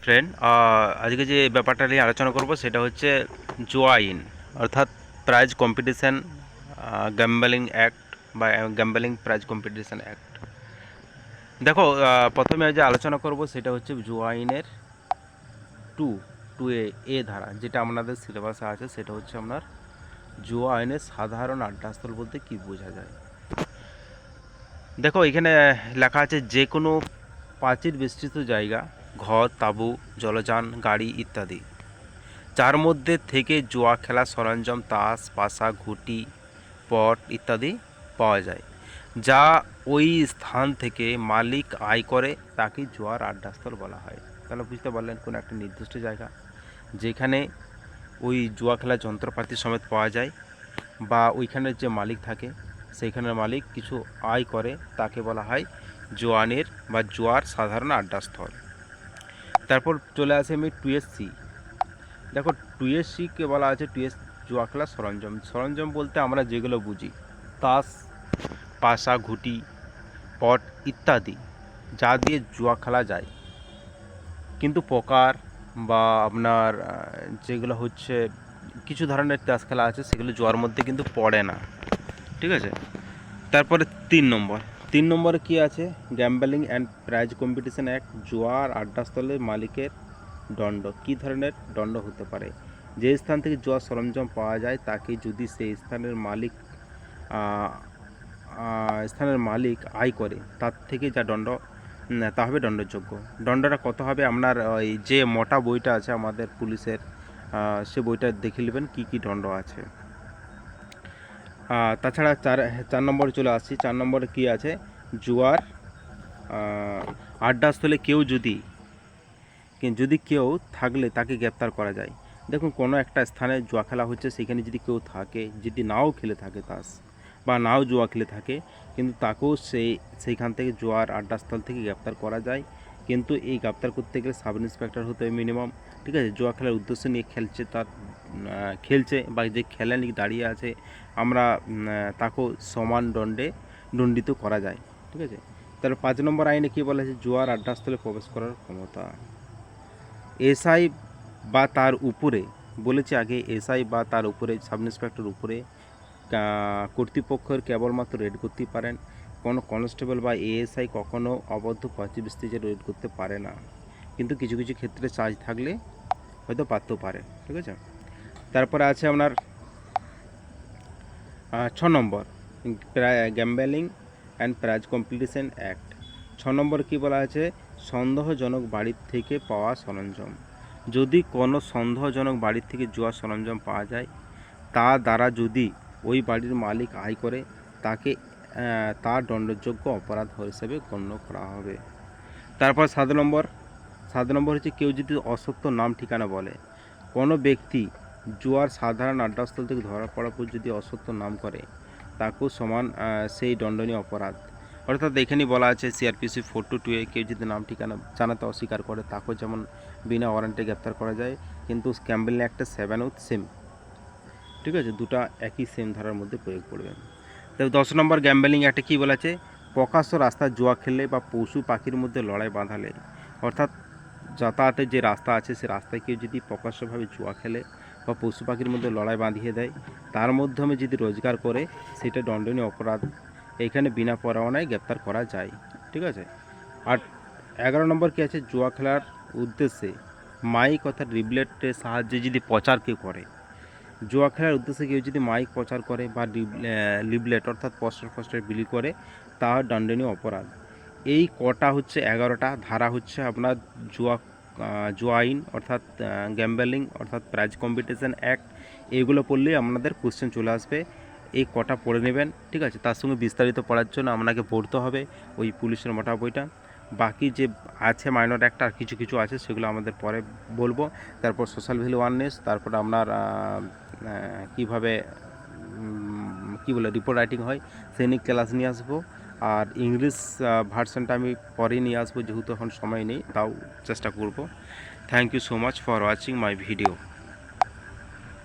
Friend, আজকে যে ব্যাপারটা নিয়ে আলোচনা করব সেটা হচ্ছে জুয়া আইন, অর্থাৎ প্রাইজ কম্পিটিশন গ্যাম্বলিং অ্যাক্ট বা গ্যাম্বলিং প্রাইজ কম্পিটিশন অ্যাক্ট। দেখো, প্রথমে যে আলোচনা করব সেটা হচ্ছে জুয়া আইনের টু টু এ ধারা, যেটা আমাদের সিলেবাসে আছে। সেটা হচ্ছে আপনার জুয়া আইনের সাধারণ আড্ডাস্থল বলতে কি বোঝা যায়। দেখো, এখানে লেখা আছে যে কোনো প্রাচীর বিস্তৃত জায়গা, ঘর, তাঁবু, জলযান, গাড়ি ইত্যাদি, যার মধ্যে থেকে জুয়া খেলার সরঞ্জাম, তাস, পাশা, ঘুঁটি, পট ইত্যাদি পাওয়া যায়, যা ওই স্থান থেকে মালিক আয় করে, তাকে জুয়ার আড্ডাস্থল বলা হয়। তাহলে বুঝতে পারলেন, কোনো একটা নির্দিষ্ট জায়গা যেখানে ওই জুয়া খেলার যন্ত্রপাতি সমেত পাওয়া যায়, বা ওইখানের যে মালিক থাকে সেইখানের মালিক কিছু আয় করে, তাকে বলা হয় জুয়ানের বা জুয়ার সাধারণ আড্ডাস্থল। তারপর চলে আসে আমি টুয়েসি। দেখো, টুয়েসিকে বলা আছে টুয়েস জুয়া খেলার সরঞ্জাম। সরঞ্জাম বলতে আমরা যেগুলো বুঝি, তাস, পাশা, ঘুঁটি, পট ইত্যাদি, যা দিয়ে জুয়া খেলা যায়। কিন্তু পোকার বা আপনার যেগুলো হচ্ছে কিছু ধরনের তাস খেলা আছে, সেগুলো জুয়ার মধ্যে কিন্তু পড়ে না, ঠিক আছে। তারপরে 3 নম্বরে কী আছে, gambling and prize competition act. জুয়ার আড্ডাস্থলের মালিকের দণ্ড। কী ধরনের দণ্ড হতে পারে? যে স্থান থেকে জুয়ার সরঞ্জাম পাওয়া যায়, তাকে যদি সেই স্থানের মালিক আয় করে, তার থেকে যা দণ্ড তা হবে দণ্ডযোগ্য। দণ্ডটা কত হবে, আপনার ওই যে মোটা বইটা আছে আমাদের পুলিশের, সে বইটা দেখে নেবেন কী কী দণ্ড আছে। তাছাড়া 4 নম্বরে চলে আসছি। 4 নম্বরে কী আছে, জুয়ার আড্ডাস্থলে যদি কেউ থাকলে তাকে গ্রেপ্তার করা যায়। দেখুন, কোনো একটা স্থানে জুয়া খেলা হচ্ছে, সেখানে যদি কেউ থাকে, যদি নাও খেলে থাকে তাস বা নাও জুয়া খেলে থাকে, কিন্তু তাকেও সেইখান থেকে জুয়ার আড্ডাস্থল থেকে গ্রেপ্তার করা যায়। কিন্তু এই গ্রেপ্তার করতে গেলে সাব ইন্সপেক্টর হতে হবে মিনিমাম, ঠিক আছে। জুয়া খেলার উদ্দেশ্য নিয়ে খেলছে বা যে খেলা নিয়ে দাঁড়িয়ে আছে, আমরা তাকেও সমান দণ্ডিত করা যায়, ঠিক আছে। তাহলে 5 নম্বর আইনে কী বলা আছে, জুয়ার আড্ডাস্থলে প্রবেশ করার ক্ষমতা। এসআই বা তার উপরে, বলেছে আগে, এসআই বা তার উপরে, সাব ইন্সপেক্টর উপরে কর্তৃপক্ষের কেবলমাত্র রেড করতেই পারেন। কোনো কনস্টেবল বা এএসআই কখনও অবদ্ধ প্রাচীর বিস্তৃত রেড করতে পারে না, কিন্তু কিছু কিছু ক্ষেত্রে চার্জ থাকলে হয়তো পারতেও পারে, ঠিক আছে। তারপরে আছে আপনার 6 নম্বর, gambling and prize competition act. 6 নম্বর কী বলা আছে, সন্দেহজনক বাড়ির থেকে পাওয়া সরঞ্জাম। যদি কোনো সন্দেহজনক বাড়ির থেকে জুয়ার সরঞ্জাম পাওয়া যায়, তা দ্বারা যদি ওই বাড়ির মালিক আয় করে, তাকে তার দণ্ডযোগ্য অপরাধ হিসেবে গণ্য করা হবে। তারপর 7 নম্বর হচ্ছে, কেউ যদি অসত্য নাম ঠিকানা বলে। কোনো ব্যক্তি জুয়ার সাধারণ আড্ডাস্থল থেকে ধরা পড়ার পর যদি অসত্য নাম করে, তাকেও সমান সেই দণ্ডনীয় অপরাধ। অর্থাৎ এখানেই বলা আছে সিআরপিসি 422 কেউ যদি নাম ঠিকানা জানাতে অস্বীকার করে, তাকেও যেমন বিনা ওয়ারেন্টে গ্রেপ্তার করা যায়। কিন্তু গ্যাম্বলিং অ্যাক্টে 7ও সেম, ঠিক আছে, দুটা একই সেম ধারার মধ্যে প্রয়োগ করবে। তবে 10 নম্বর গ্যাম্বলিং অ্যাক্টে কী বলা আছে, প্রকাশ্য রাস্তায় জুয়া খেললে বা পশু পাখির মধ্যে লড়াই বাঁধালে, অর্থাৎ যাতায়াতের যে রাস্তা আছে, সে রাস্তায় কেউ যদি প্রকাশ্যভাবে জুয়া খেলে বা পশু পাখির মধ্যে লড়াই বাঁধিয়ে দেয়, তার মাধ্যমে যদি রোজগার করে, সেটা দণ্ডনীয় অপরাধ। এখানে বিনা পরোয়ানায় গ্রেপ্তার করা যায়, ঠিক আছে। আর 11 নম্বর কী আছে, জুয়া খেলার উদ্দেশ্যে মাইক অর্থাৎ রিবলেটের সাহায্যে যদি প্রচার কেউ করে। জুয়া খেলার উদ্দেশ্যে কেউ যদি মাইক প্রচার করে বা লিবলেট অর্থাৎ পোস্টার বিলি করে, তা দণ্ডনীয় অপরাধ। এই কটা হচ্ছে 11টা ধারা হচ্ছে আপনার জুয়া আইন, অর্থাৎ গ্যাম্বলিং অর্থাৎ প্রাইজ কম্পিটিশন অ্যাক্ট। এইগুলো পড়লেই আপনাদের কোশ্চেন চলে আসবে। এই কটা পড়ে নেবেন, ঠিক আছে। তার সঙ্গে বিস্তারিত পড়ার জন্য আপনাকে পড়তে হবে ওই পুলিশের মোটা বইটা। বাকি যে আছে মাইনর একটা আর কিছু কিছু আছে, সেগুলো আমাদের পরে বলবো। তারপর সোশ্যাল ভ্যালু ওয়ারনেস, তারপর আপনার কীভাবে কী বলে রিপোর্ট রাইটিং হয়, সেই নিয়ে ক্লাস নিয়ে আসবো। আর ইংলিশ ভার্সনটা আমি পরে নিয়ে আসবো, যেহেতু এখন সময় নেই, তাও চেষ্টা করব। Thank you so much for watching my video.